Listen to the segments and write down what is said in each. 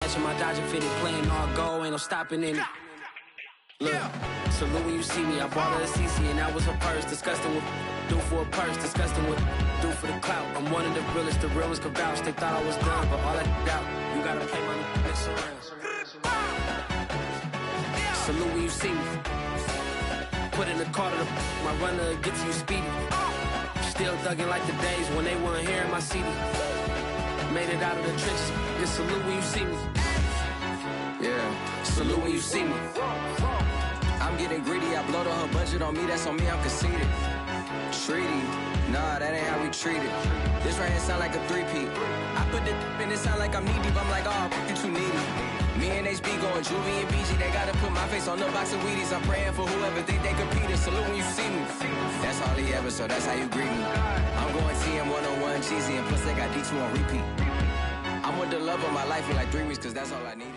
matching my Dodger fitted, playing all goal, ain't no stopping in it. Look, salute when you see me. I bought her a CC and that was her purse. Disgusting with do for a purse. Disgusting with do for the clout. I'm one of the realest, the realest can vouch. They thought I was done, but all I doubt. You gotta play my mix around. Salute when you see me. Put in the car to my runner, get to you speedy. Still thugging like the days when they weren't here in my CD. Made it out of the trenches. Just salute when you see me. Yeah, salute when you see me. I'm getting greedy, I blowed on her budget on me, that's on me, I'm conceited. Treaty, nah, that ain't how we treat it. This right here sound like a three-peat. I put the in it sound like I'm knee-deep, I'm like, oh, you too needy. Me and HB going Juvie and BG, they gotta put my face on the box of Wheaties. I'm praying for whoever think they competed, salute when you see me. That's all he ever, so that's how you greet me. I'm going TM 101 cheesy, and plus they got D2 on repeat. I'm with the love of my life for like 3 weeks, cause that's all I needed.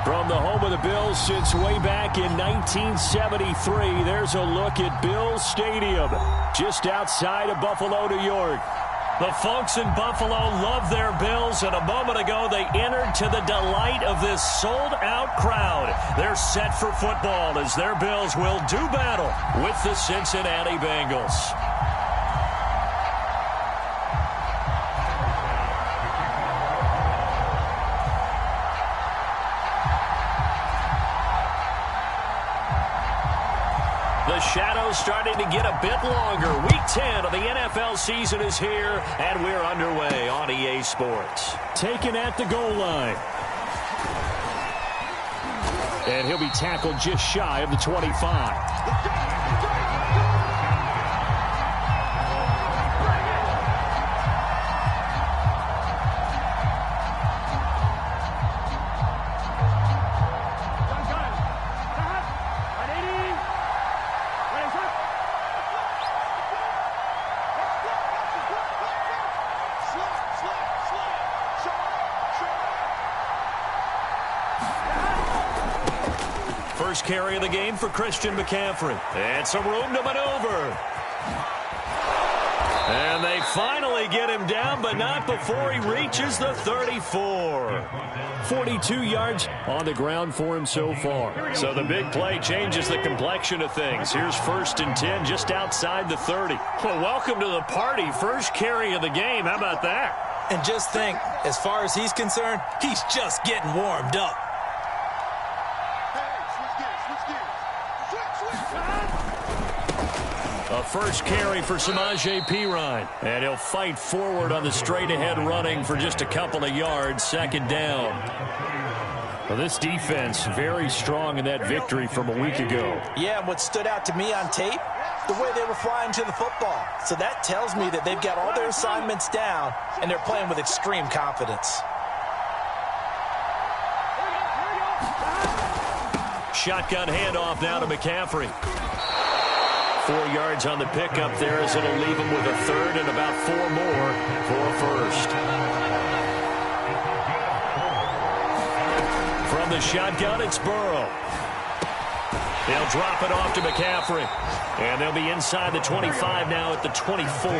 From the home of the Bills since way back in 1973, there's a look at Bills Stadium, just outside of Buffalo, New York. The folks in Buffalo love their Bills, and a moment ago they entered to the delight of this sold-out crowd. They're set for football as their Bills will do battle with the Cincinnati Bengals. The shadow's starting to get a bit longer. Week 10 of the NFL season is here, and we're underway on EA Sports. Taken at the goal line. And he'll be tackled just shy of the 25. First carry of the game for Christian McCaffrey. And some room to maneuver. And they finally get him down, but not before he reaches the 34. 42 yards on the ground for him so far. So the big play changes the complexion of things. Here's 1st and 10 just outside the 30. Well, welcome to the party. First carry of the game. How about that? And just think, as far as he's concerned, he's just getting warmed up. A first carry for Samaje Perine. And he'll fight forward on the straight-ahead running for just a couple of yards. 2nd down. Well, this defense very strong in that victory from a week ago. Yeah, and what stood out to me on tape, the way they were flying to the football. So that tells me that they've got all their assignments down, and they're playing with extreme confidence. Shotgun handoff now to McCaffrey. 4 yards on the pickup there as it'll leave him with a 3rd and about 4 more for a 1st. From the shotgun, it's Burrow. They'll drop it off to McCaffrey. And they'll be inside the 25 now at the 24.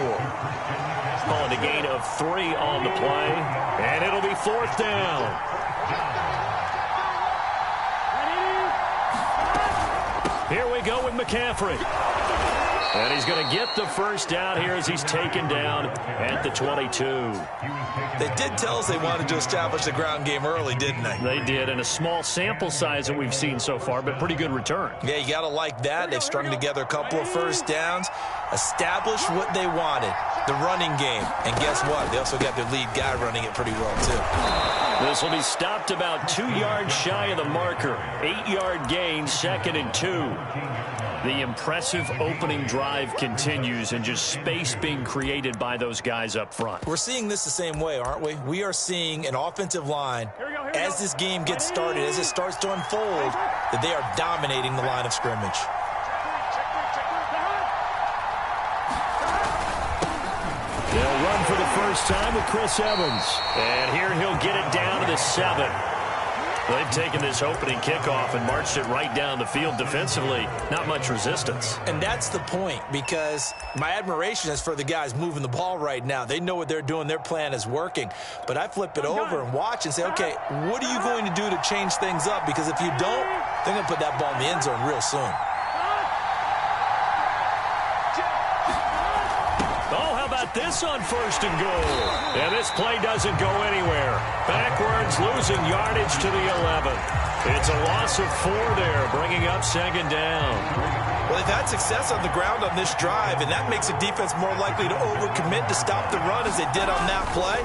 Calling a gain of 3 on the play. And it'll be 4th down. Here we go with McCaffrey. And he's going to get the 1st down here as he's taken down at the 22. They did tell us they wanted to establish the ground game early, didn't they? They did, and a small sample size that we've seen so far, but pretty good return. Yeah, you got to like that. They've strung together a couple of 1st downs, established what they wanted, the running game. And guess what? They also got their lead guy running it pretty well, too. This will be stopped about 2 yards shy of the marker. 8-yard gain, 2nd and 2. The impressive opening drive continues and just space being created by those guys up front. We're seeing this the same way, aren't we? We are seeing an offensive line, as this game gets started, as it starts to unfold, that they are dominating the line of scrimmage. They'll run for the first time with Chris Evans. And here he'll get it down to the 7. They've taken this opening kickoff and marched it right down the field defensively. Not much resistance. And that's the point, because my admiration is for the guys moving the ball right now. They know what they're doing. Their plan is working. But I flip it over and watch and say, okay, what are you going to do to change things up? Because if you don't, they're going to put that ball in the end zone real soon. This on 1st and goal. And this play doesn't go anywhere. Backwards, losing yardage to the 11. It's a loss of 4 there, bringing up 2nd down. Well, they've had success on the ground on this drive, and that makes the defense more likely to overcommit to stop the run as they did on that play.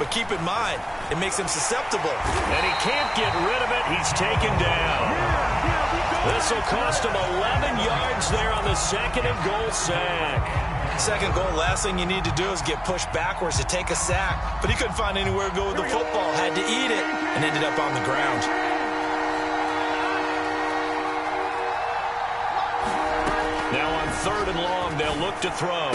But keep in mind, it makes him susceptible. And he can't get rid of it. He's taken down. This will cost him 11 yards there on the 2nd and goal sack. 2nd goal, last thing you need to do is get pushed backwards to take a sack. But he couldn't find anywhere to go with the football. Had to eat it and ended up on the ground. Now on 3rd and long, they'll look to throw.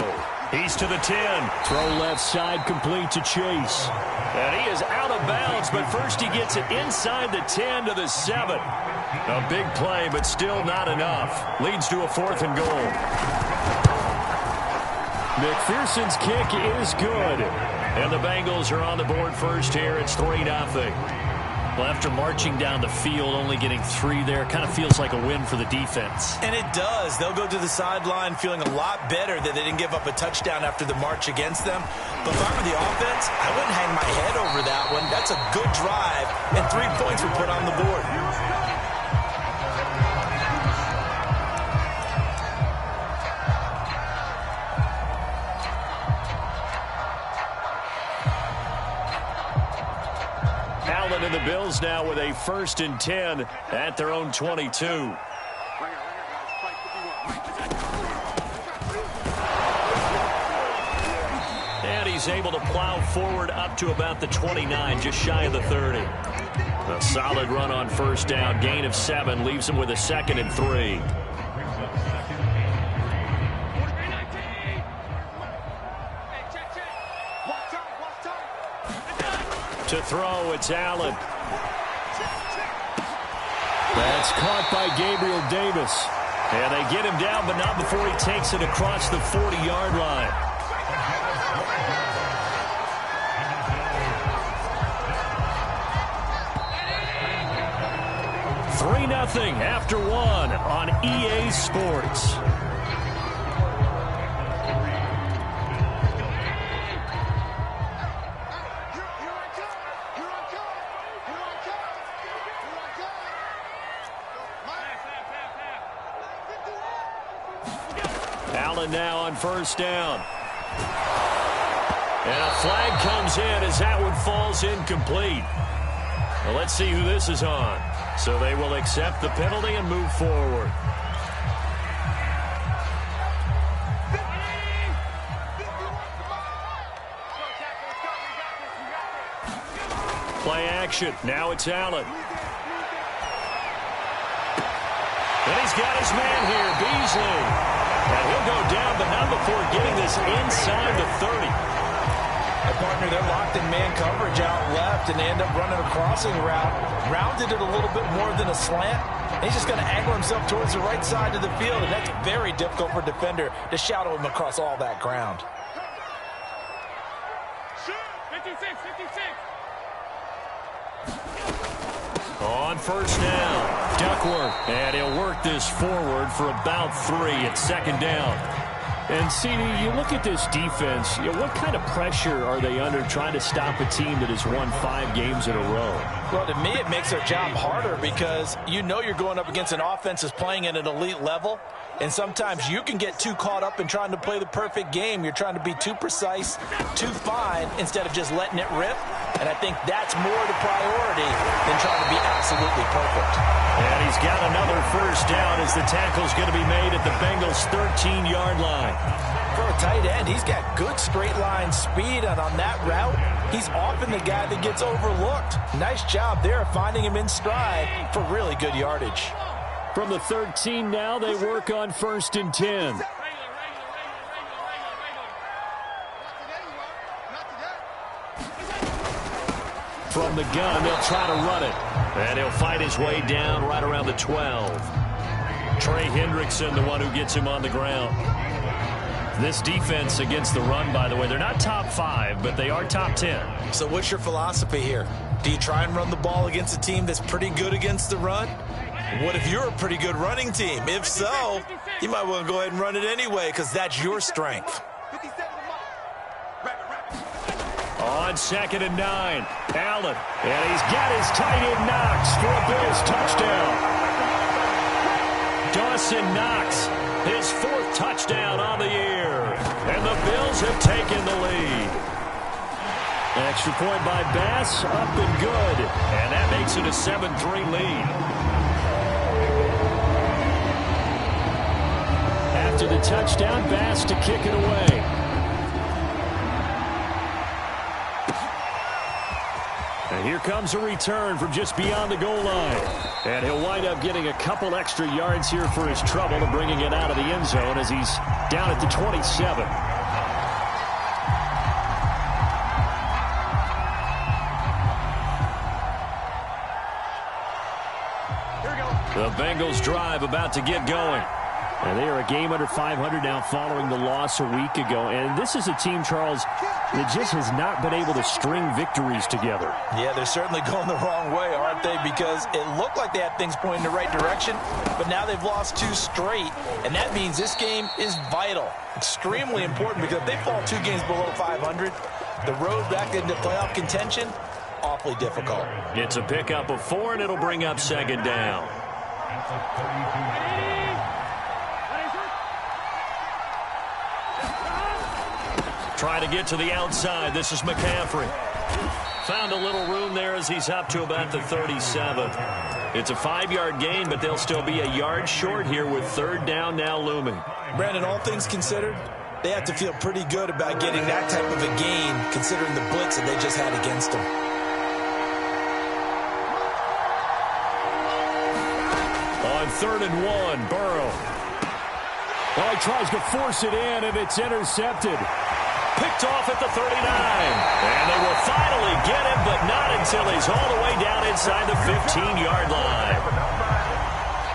He's to the 10. Throw left side, complete to Chase. And he is out of bounds, but first he gets it inside the 10 to the 7. A big play, but still not enough. Leads to a 4th and goal. McPherson's kick is good. And the Bengals are on the board first here. It's 3-0. Well, after marching down the field, only getting 3 there, kind of feels like a win for the defense. And it does. They'll go to the sideline feeling a lot better that they didn't give up a touchdown after the march against them. But if I were the offense, I wouldn't hang my head over that one. That's a good drive, and 3 points were put on the board. And the Bills now with a 1st and 10 at their own 22. And he's able to plow forward up to about the 29, just shy of the 30. A solid run on 1st down, gain of 7, leaves him with a 2nd and 3. To throw, it's Allen. That's caught by Gabriel Davis. And they get him down, but not before he takes it across the 40-yard line. 3-0 after 1 on EA Sports. Allen now on 1st down. And a flag comes in as that one falls incomplete. Well, let's see who this is on. So they will accept the penalty and move forward. Play action. Now it's Allen. And he's got his man here, Beasley. And he'll go down, but not before getting this inside the 30. Partner, they're locked in man coverage out left, and they end up running a crossing route. Rounded it a little bit more than a slant. And he's just going to angle himself towards the right side of the field, and that's very difficult for a defender to shadow him across all that ground. 56. On 1st down, Duckworth, and he'll work this forward for about 3 at 2nd down. And, CD, you look at this defense, what kind of pressure are they under trying to stop a team that has won 5 games in a row? Well, to me, it makes their job harder because you know you're going up against an offense that's playing at an elite level, and sometimes you can get too caught up in trying to play the perfect game. You're trying to be too precise, too fine, instead of just letting it rip. And I think that's more the priority than trying to be absolutely perfect. And he's got another 1st down as the tackle's going to be made at the Bengals' 13-yard line. For a tight end, he's got good straight-line speed, and on that route, he's often the guy that gets overlooked. Nice job there finding him in stride for really good yardage. From the 13 now, they work on 1st and 10. from the gun. They'll try to run it. And he'll fight his way down right around the 12. Trey Hendrickson, the one who gets him on the ground. This defense against the run, by the way, they're not top 5, but they are top 10. So what's your philosophy here? Do you try and run the ball against a team that's pretty good against the run? What if you're a pretty good running team? If so, you might want to go ahead and run it anyway because that's your strength. On 2nd and 9, Allen. And he's got his tight end Knox for a Bills touchdown. Dawson Knox, his 4th touchdown on the year. And the Bills have taken the lead. Extra point by Bass, up and good. And that makes it a 7-3 lead. After the touchdown, Bass to kick it away. And here comes a return from just beyond the goal line. And he'll wind up getting a couple extra yards here for his trouble and bringing it out of the end zone as he's down at the 27. The Bengals drive about to get going. And they are a game under 500 now following the loss a week ago. And this is a team, Charles, that just has not been able to string victories together. Yeah, they're certainly going the wrong way, aren't they? Because it looked like they had things pointing in the right direction, but now they've lost 2 straight. And that means this game is vital, extremely important, because if they fall 2 games below 500, the road back into playoff contention, awfully difficult. It's a pickup of 4, and it'll bring up 2nd down. Try to get to the outside. This is McCaffrey. Found a little room there as he's up to about the 37. It's a 5-yard gain, but they'll still be a yard short here with 3rd down now looming. Brandon, all things considered, they have to feel pretty good about getting that type of a gain, considering the blitz that they just had against them. On 3rd and 1, Burrow. Oh, he tries to force it in, and it's intercepted. Picked off at the 39. And they will finally get him, but not until he's all the way down inside the 15-yard line.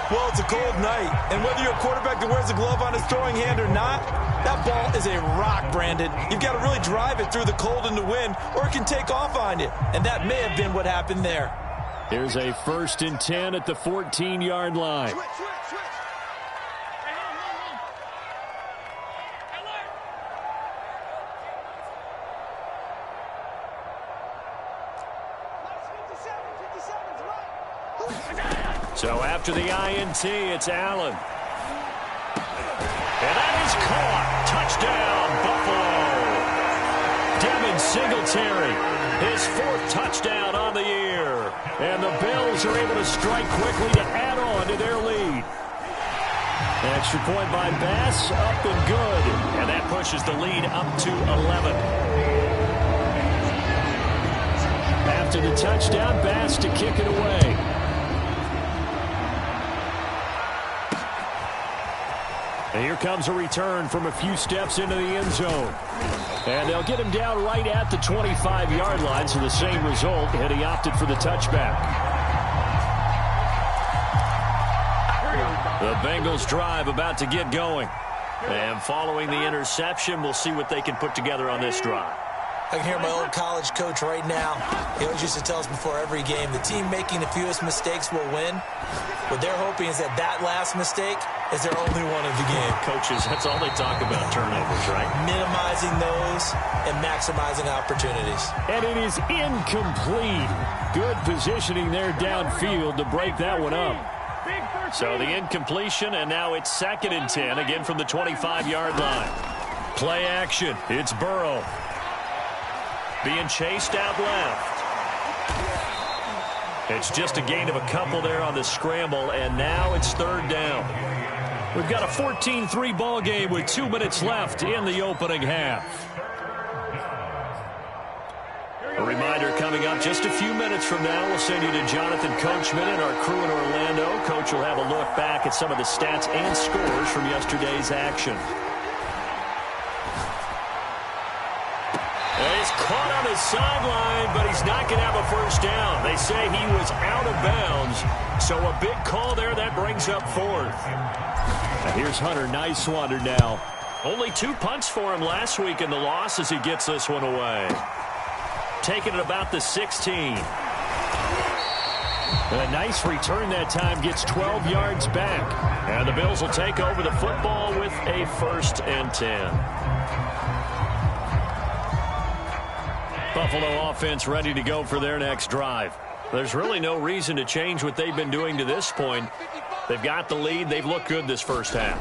Well, it's a cold night, and whether you're a quarterback that wears a glove on his throwing hand or not, that ball is a rock, Brandon. You've got to really drive it through the cold and the wind, or it can take off on you. And that may have been what happened there. Here's a 1st and 10 at the 14-yard line. So after the INT, it's Allen. And that is caught. Touchdown, Buffalo. Devin Singletary, his 4th touchdown on the year. And the Bills are able to strike quickly to add on to their lead. Extra point by Bass, up and good. And that pushes the lead up to 11. After the touchdown, Bass to kick it away. And here comes a return from a few steps into the end zone. And they'll get him down right at the 25-yard line, so the same result, and he opted for the touchback. The Bengals drive about to get going. And following the interception, we'll see what they can put together on this drive. I can hear my old college coach right now. He always used to tell us before every game, the team making the fewest mistakes will win. What they're hoping is that that last mistake is their only one of the game. Coaches, that's all they talk about, turnovers, right? Minimizing those and maximizing opportunities. And it is incomplete. Good positioning there downfield to break that one up. So the incompletion, and now it's 2nd and 10, again from the 25-yard line. Play action. It's Burrow. Being chased out left. It's just a gain of a couple there on the scramble, and now it's 3rd down. We've got a 14-3 ball game with 2 minutes left in the opening half. A reminder coming up just a few minutes from now. We'll send you to Jonathan Coachman and our crew in Orlando. Coach will have a look back at some of the stats and scores from yesterday's action. is caught on the sideline, but he's not going to have a first down. They say he was out of bounds, so a big call there. That brings up fourth. And here's Hunter Nicewander now. Only 2 punts for him last week in the loss as he gets this one away. Taking it about the 16. A nice return that time, gets 12 yards back. And the Bills will take over the football with a 1st and 10. Buffalo offense ready to go for their next drive. There's really no reason to change what they've been doing to this point. They've got the lead. They've looked good this first half.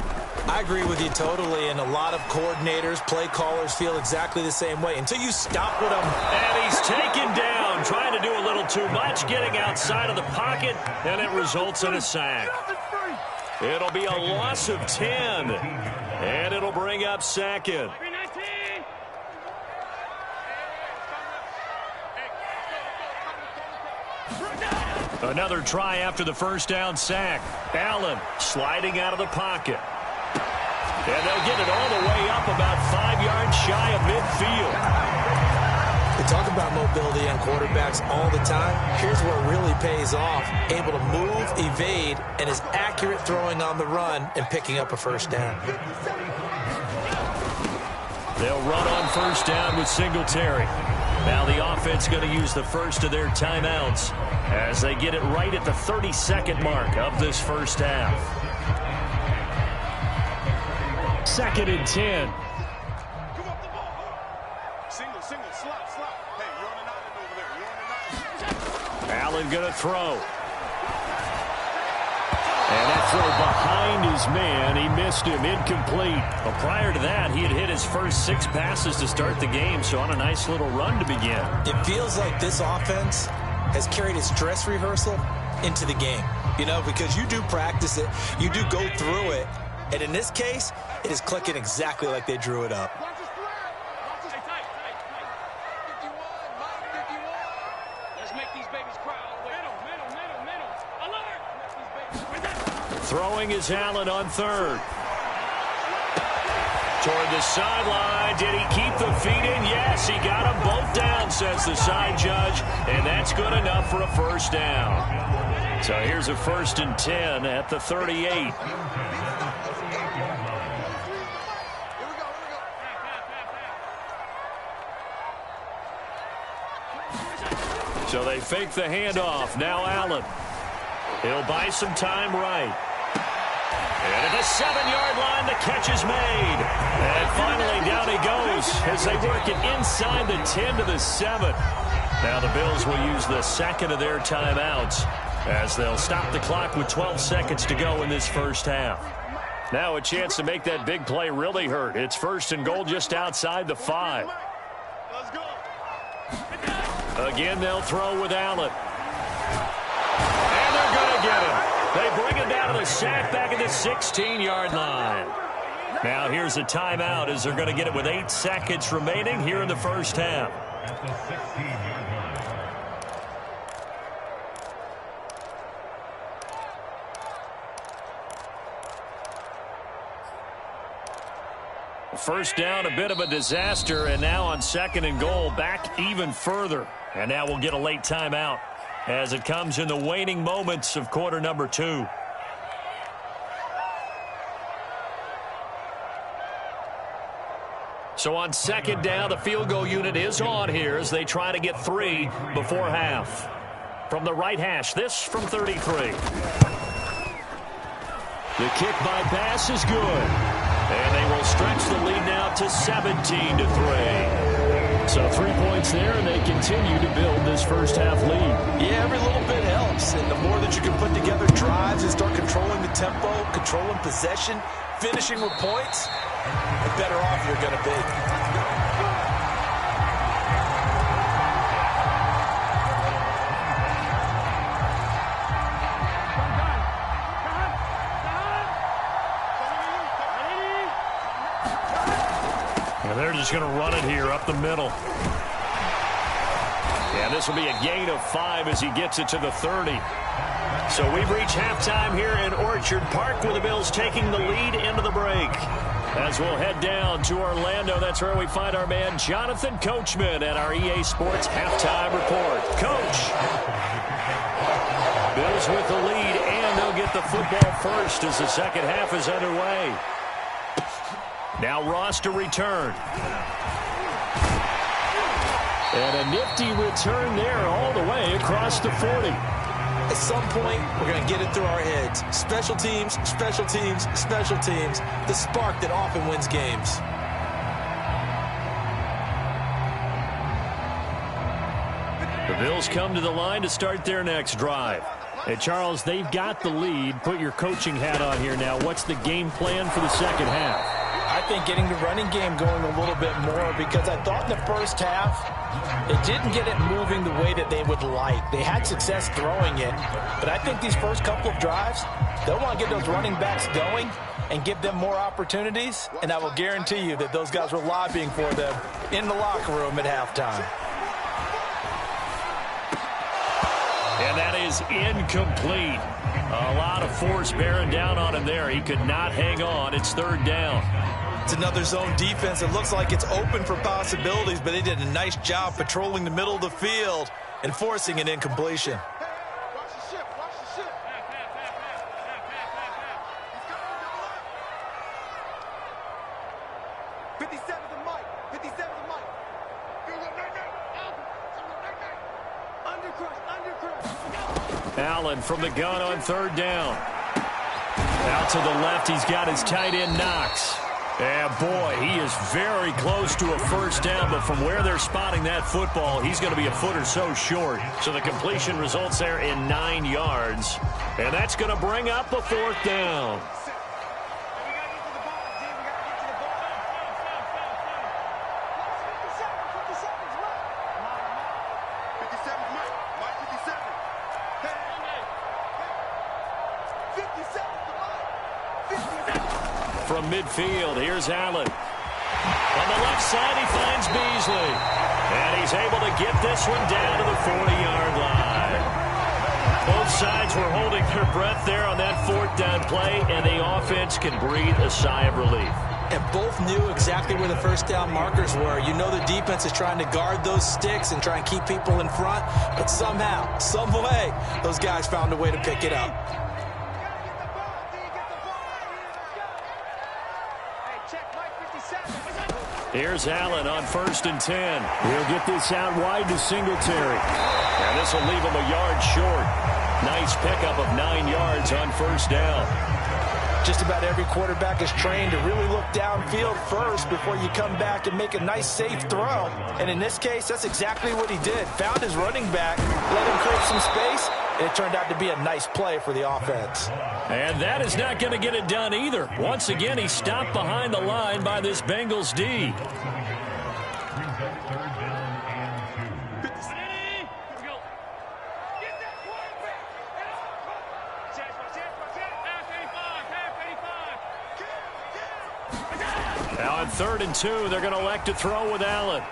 I agree with you totally, and a lot of coordinators, play callers feel exactly the same way until you stop with them. And he's taken down, trying to do a little too much, getting outside of the pocket, and it results in a sack. It'll be a loss of 10, and it'll bring up 2nd. Another try after the first down sack. Allen sliding out of the pocket. And they'll get it all the way up about 5 yards shy of midfield. We talk about mobility on quarterbacks all the time. Here's where it really pays off. Able to move, evade, and is accurate throwing on the run and picking up a first down. They'll run on first down with Singletary. Now the offense going to use the first of their timeouts as they get it right at the 32nd mark of this first half. 2nd and 10. Single, slot. Hey, you're on an island over there. Allen going to throw. And that throw behind his man. He missed him. Incomplete. But prior to that, he had hit his first 6 passes to start the game, so on a nice little run to begin. It feels like this offense has carried its dress rehearsal into the game. You know, because you do practice it. You do go through it. And in this case, it is clicking exactly like they drew it up. Let's make these babies cry all the way. Middle. Alert! Throwing is Allen on 3rd. Toward the sideline. Did he keep the feet in? Yes, he got them both down, says the side judge. And that's good enough for a first down. So here's a 1st and 10 at the 38. So they fake the handoff. Now Allen. He'll buy some time right. And at the 7-yard line, the catch is made. And finally, down he goes as they work it inside the 10 to the 7. Now the Bills will use the 2nd of their timeouts as they'll stop the clock with 12 seconds to go in this first half. Now a chance to make that big play really hurt. It's 1st and goal just outside the 5. Let's go. Again, they'll throw with Allen. And they're going to get him. They bring him down to the sack back at the 16-yard line. Now here's a timeout as they're going to get it with 8 seconds remaining here in the first half. First down, a bit of a disaster, and now on 2nd and goal, back even further. And now we'll get a late timeout as it comes in the waning moments of quarter number 2. So on 2nd down, the field goal unit is on here as they try to get 3 before half. From the right hash, this from 33. The kick by pass is good. And they will stretch the lead now to 17-3. So 3 points there, and they continue to build this first half lead. Yeah, every little bit helps. And the more that you can put together drives and start controlling the tempo, controlling possession, finishing with points, the better off you're going to be. They're just going to run it here up the middle. And this will be a gain of 5 as he gets it to the 30. So we've reached halftime here in Orchard Park with the Bills taking the lead into the break. As we'll head down to Orlando, that's where we find our man Jonathan Coachman at our EA Sports Halftime Report. Coach, Bills with the lead, and they'll get the football first as the second half is underway. Now Ross to return. And a nifty return there all the way across the 40. At some point, we're going to get it through our heads. Special teams, special teams, special teams. The spark that often wins games. The Bills come to the line to start their next drive. And Charles, they've got the lead. Put your coaching hat on here now. What's the game plan for the second half? I think getting the running game going a little bit more, because I thought in the first half, it didn't get it moving the way that they would like. They had success throwing it, but I think these first couple of drives, they'll want to get those running backs going and give them more opportunities, and I will guarantee you that those guys were lobbying for them in the locker room at halftime. And that is incomplete. A lot of force bearing down on him there. He could not hang on. It's third down. It's another zone defense. It looks like it's open for possibilities, but they did a nice job patrolling the middle of the field and forcing an incompletion. Allen from the gun on third down. Out to the left, he's got his tight end Knox. And boy, he is very close to a first down, but from where they're spotting that football, he's going to be a foot or so short. So the completion results there in 9 yards. And that's going to bring up a fourth down. From midfield, here's Allen. On the left side, he finds Beasley. And he's able to get this one down to the 40-yard line. Both sides were holding their breath there on that fourth down play, and the offense can breathe a sigh of relief. And both knew exactly where the first down markers were. You know the defense is trying to guard those sticks and try and keep people in front, but somehow, some way, those guys found a way to pick it up. Here's Allen on 1st and 10. He'll get this out wide to Singletary. And this will leave him a yard short. Nice pickup of 9 yards on first down. Just about every quarterback is trained to really look downfield first before you come back and make a nice, safe throw. And in this case, that's exactly what he did. Found his running back, let him create some space, and it turned out to be a nice play for the offense. And that is not going to get it done either. Once again, he stopped behind the line by this Bengals D. Now on 3rd and 2, they're going to elect to throw with Allen.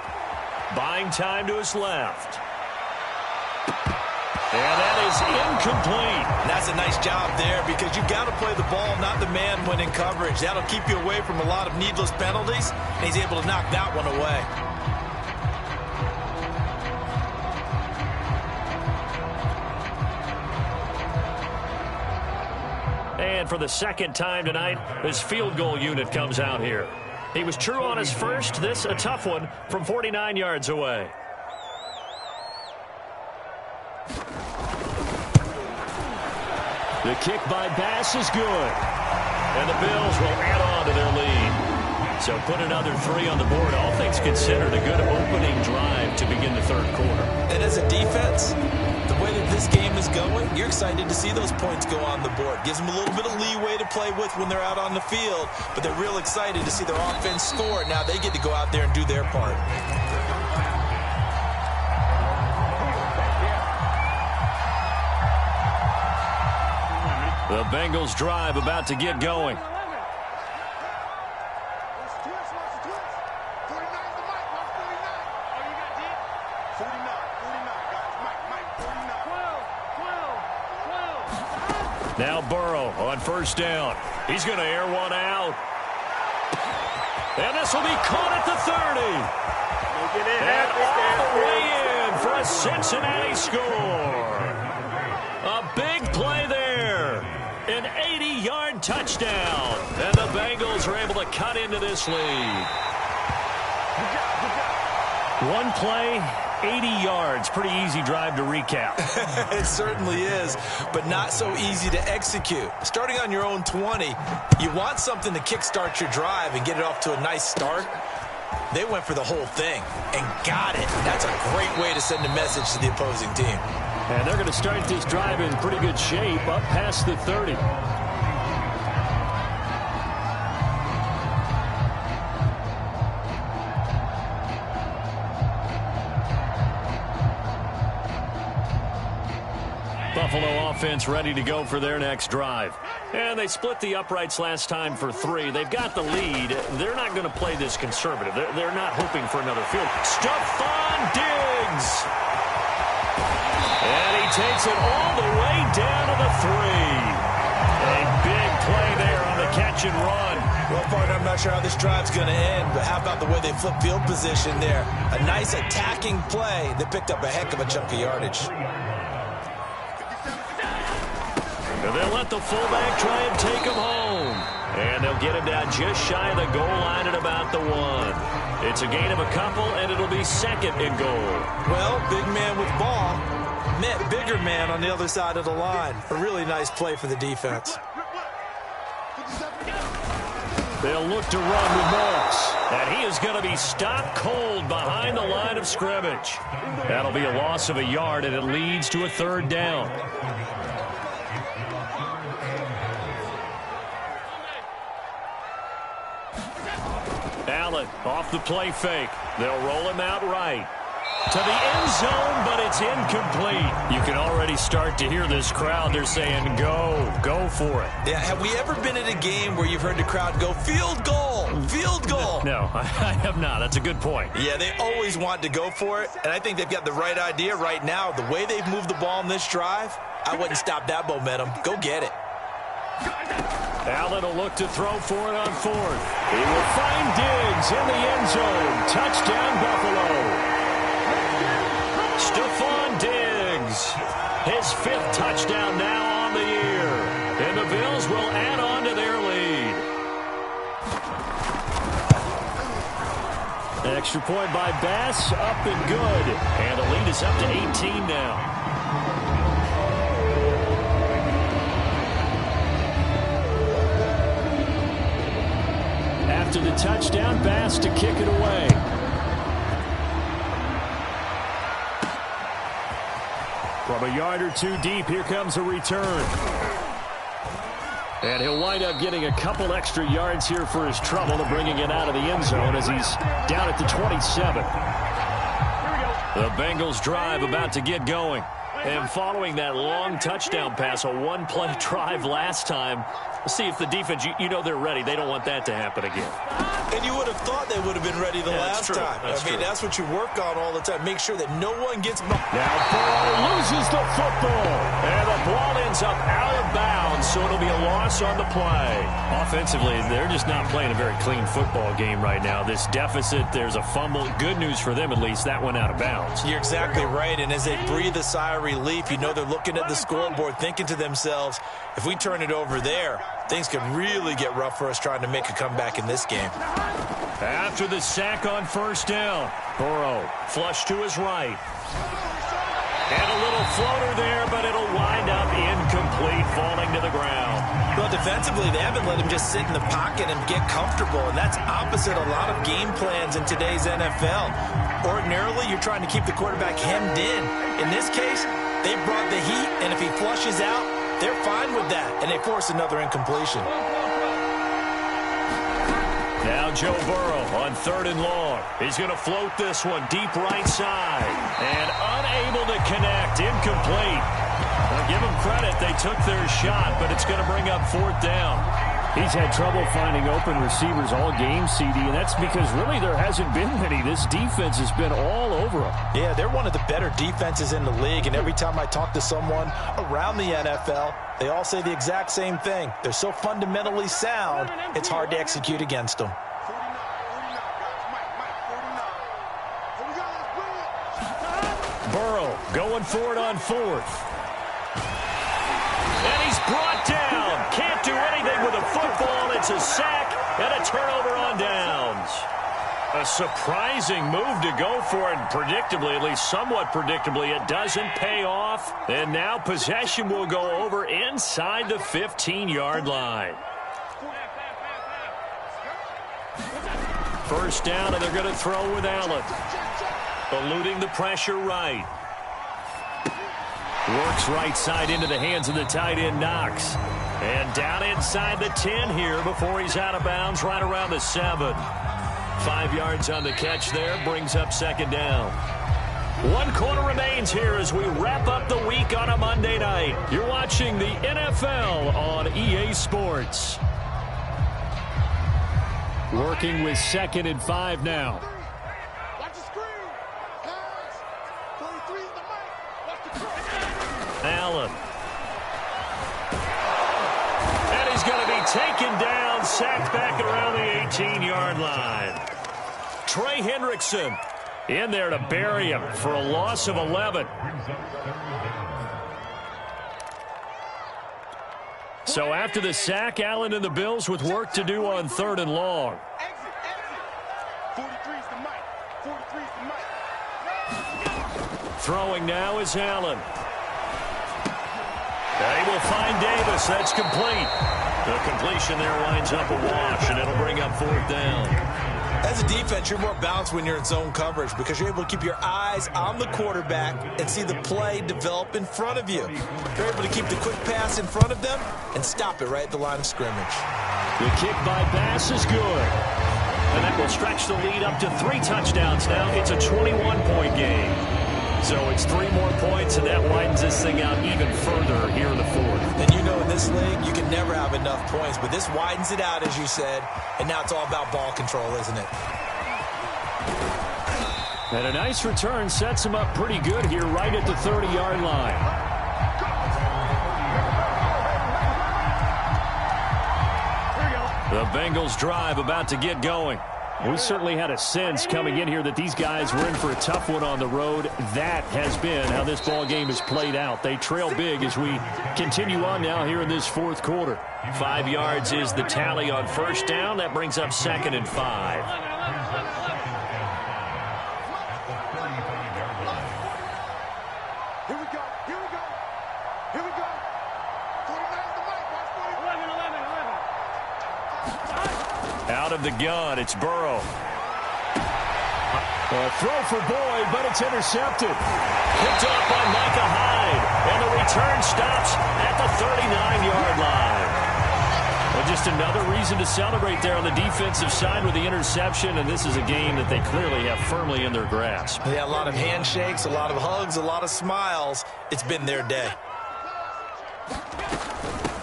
Buying time to his left. And that is incomplete. That's a nice job there, because you've got to play the ball, not the man when in coverage. That'll keep you away from a lot of needless penalties, and he's able to knock that one away. And for the second time tonight, this field goal unit comes out here. He was true on his first. This a tough one from 49 yards away. The kick by Bass is good. And the Bills will add on to their lead. So put another 3 on the board. All things considered, a good opening drive to begin the third quarter. And as a defense, the way that this game is going, you're excited to see those points go on the board. Gives them a little bit of leeway to play with when they're out on the field, but they're real excited to see their offense score. Now they get to go out there and do their part. The Bengals drive about to get going. Now Burrow on first down. He's going to air one out. And this will be caught at the 30. And all the way in for a Cincinnati score. A big play there. An 80-yard touchdown. And the Bengals are able to cut into this lead. One play, 80 yards. Pretty easy drive to recap. It certainly is, but not so easy to execute. Starting on your own 20, you want something to kickstart your drive and get it off to a nice start. They went for the whole thing and got it. That's a great way to send a message to the opposing team. And they're going to start this drive in pretty good shape up past the 30. Buffalo offense ready to go for their next drive. And they split the uprights last time for 3. They've got the lead. They're not going to play this conservative. They're not hoping for another field. Stephon Diggs. And he takes it all the way down to the 3. A big play there on the catch and run. Well, partner, I'm not sure how this drive's going to end, but how about the way they flip field position there? A nice attacking play that picked up a heck of a chunk of yardage. And they'll let the fullback try and take him home. And they'll get him down just shy of the goal line at about the 1. It's a gain of a couple, and it'll be second and goal. Well, big man with ball met bigger man on the other side of the line. A really nice play for the defense. They'll look to run with Moss. And he is going to be stopped cold behind the line of scrimmage. That'll be a loss of a yard, and it leads to a 3rd down. Allen off the play fake. They'll roll him out right. To the end zone, but it's incomplete. You can already start to hear this crowd. They're saying, go for it. Yeah, have we ever been at a game where you've heard the crowd go, field goal, field goal? No, I have not. That's a good point. Yeah, they always want to go for it, and I think they've got the right idea right now. The way they've moved the ball in this drive, I wouldn't stop that momentum. Go get it. Allen will look to throw for it on 4th. He will find Diggs in the end zone. Touchdown, Buffalo. Stephon Diggs, his 5th touchdown now on the year. And the Bills will add on to their lead. Extra point by Bass, up and good. And the lead is up to 18 now. After the touchdown, Bass to kick it away. From a yard or 2 deep, here comes a return. And he'll wind up getting a couple extra yards here for his trouble to bringing it out of the end zone as he's down at the 27. The Bengals drive about to get going. And following that long touchdown pass, a one-play drive last time, we'll see if the defense, you know they're ready. They don't want that to happen again. And you would have thought they would have been ready the last time. I mean, that's what you work on all the time. Make sure that no one gets... Now Burrow loses the football. And the ball ends up out of bounds, so it'll be a loss on the play. Offensively, they're just not playing a very clean football game right now. This deficit, there's a fumble. Good news for them, at least. That went out of bounds. You're exactly right. And as they breathe a sigh of relief, you know they're looking at the scoreboard, thinking to themselves, if we turn it over there, things could really get rough for us trying to make a comeback in this game. After the sack on 1st down, Burrow flush to his right. And a little floater there, but it'll wind up incomplete, falling to the ground. Well, defensively, they haven't let him just sit in the pocket and get comfortable, and that's opposite a lot of game plans in today's NFL. Ordinarily, you're trying to keep the quarterback hemmed in. In this case, they brought the heat, and if he flushes out, they're fine with that, and they force another incompletion. Now Joe Burrow on 3rd and long. He's going to float this one deep right side. And unable to connect. Incomplete. Now give them credit. They took their shot, but it's going to bring up 4th down. He's had trouble finding open receivers all game, CD, and that's because really there hasn't been many. This defense has been all over them. Yeah, they're one of the better defenses in the league, and every time I talk to someone around the NFL, they all say the exact same thing. They're so fundamentally sound, it's hard to execute against them. Burrow going for it on 4th. And he's brought down. Can't do anything with a football. It's a sack and a turnover on downs. A surprising move to go for it, and predictably, at least somewhat predictably, it doesn't pay off. And now possession will go over inside the 15-yard line. First down, and they're going to throw with Allen. Eluding the pressure right. Works right side into the hands of the tight end, Knox. And down inside the 10 here before he's out of bounds right around the 7. 5 yards on the catch there, brings up second down. 1 quarter remains here as we wrap up the week on a Monday night. You're watching the NFL on EA Sports. Working with 2nd and 5 now. Allen. And he's going to be taken down, sacked back at around the 18-yard line. Trey Hendrickson in there to bury him for a loss of 11. So after the sack, Allen and the Bills with work to do on 3rd and long. Throwing now is Allen. And he will find Davis. That's complete. The completion there winds up a wash, and it'll bring up 4th down. As a defense, you're more balanced when you're in zone coverage because you're able to keep your eyes on the quarterback and see the play develop in front of you. You're able to keep the quick pass in front of them and stop it right at the line of scrimmage. The kick by Bass is good. And that will stretch the lead up to 3 touchdowns now. It's a 21-point game. So it's 3 more points, and that widens this thing out even further here in the 4th. And you know in this league, you can never have enough points, but this widens it out, as you said, and now it's all about ball control, isn't it? And a nice return sets him up pretty good here right at the 30-yard line. The Bengals drive about to get going. We certainly had a sense coming in here that these guys were in for a tough one on the road. That has been how this ball game has played out. They trail big as we continue on now here in this 4th quarter. 5 yards is the tally on first down. That brings up 2nd and 5. Here we go. Here we go. Here we go. 49's the mic. Watch 11. Out of the gun, it's Burrow. A throw for Boyd, but it's intercepted. Picked up by Micah Hyde, and the return stops at the 39-yard line. Well, just another reason to celebrate there on the defensive side with the interception, and this is a game that they clearly have firmly in their grasp. Yeah, a lot of handshakes, a lot of hugs, a lot of smiles. It's been their day.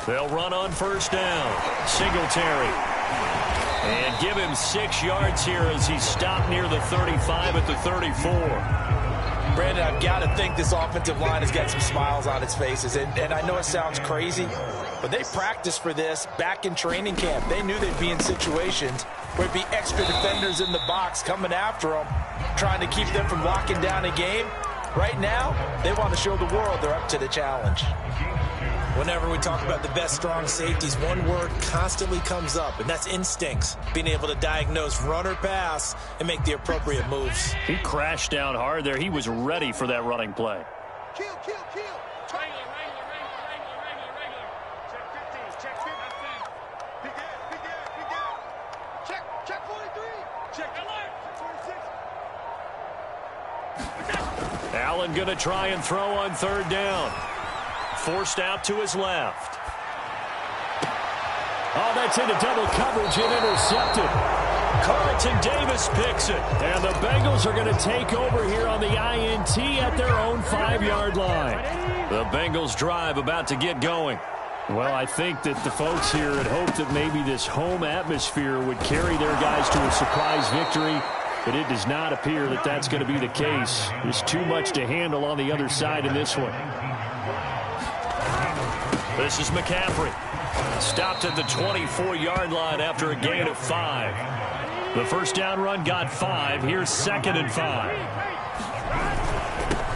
They'll run on first down. Singletary. And give him 6 yards here as he's stopped near the 35 at the 34. Brandon, I've got to think this offensive line has got some smiles on its faces. And I know it sounds crazy, but they practiced for this back in training camp. They knew they'd be in situations where it'd be extra defenders in the box coming after them, trying to keep them from locking down a game. Right now, they want to show the world they're up to the challenge. Whenever we talk about the best strong safeties, one word constantly comes up, and that's instincts. Being able to diagnose run or pass and make the appropriate moves. He crashed down hard there. He was ready for that running play. Kill, kill, kill. Regular. Check 15. Check 15. Big gap. Check 43. Check that line. 46. Allen going to try and throw on third down. Forced out to his left. Oh, that's into double coverage and intercepted. Carlton Davis picks it. And the Bengals are going to take over here on the INT at their own 5-yard line. The Bengals drive about to get going. Well, I think that the folks here had hoped that maybe this home atmosphere would carry their guys to a surprise victory. But it does not appear that that's going to be the case. There's too much to handle on the other side in this one. This is McCaffrey. Stopped at the 24-yard line after a gain of 5. The first down run got 5. Here's 2nd and 5.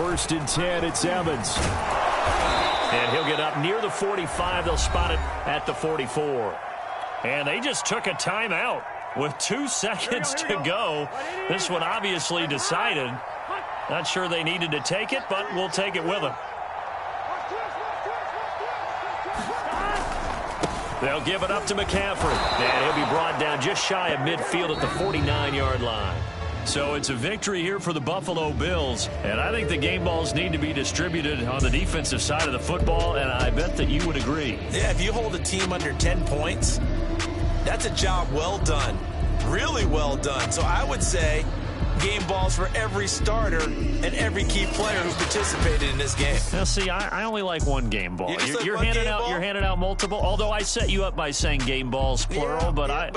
1st and 10. It's Evans. And he'll get up near the 45. They'll spot it at the 44. And they just took a timeout with 2 seconds to go. This one obviously decided. Not sure they needed to take it, but we'll take it with them. They'll give it up to McCaffrey. And he'll be brought down just shy of midfield at the 49-yard line. So it's a victory here for the Buffalo Bills. And I think the game balls need to be distributed on the defensive side of the football, and I bet that you would agree. Yeah, if you hold a team under 10 points, that's a job well done. Really well done. So I would say game balls for every starter and every key player who participated in this game. Now, see, I only like one game ball. You're handing out multiple. Although I set you up by saying game balls plural, but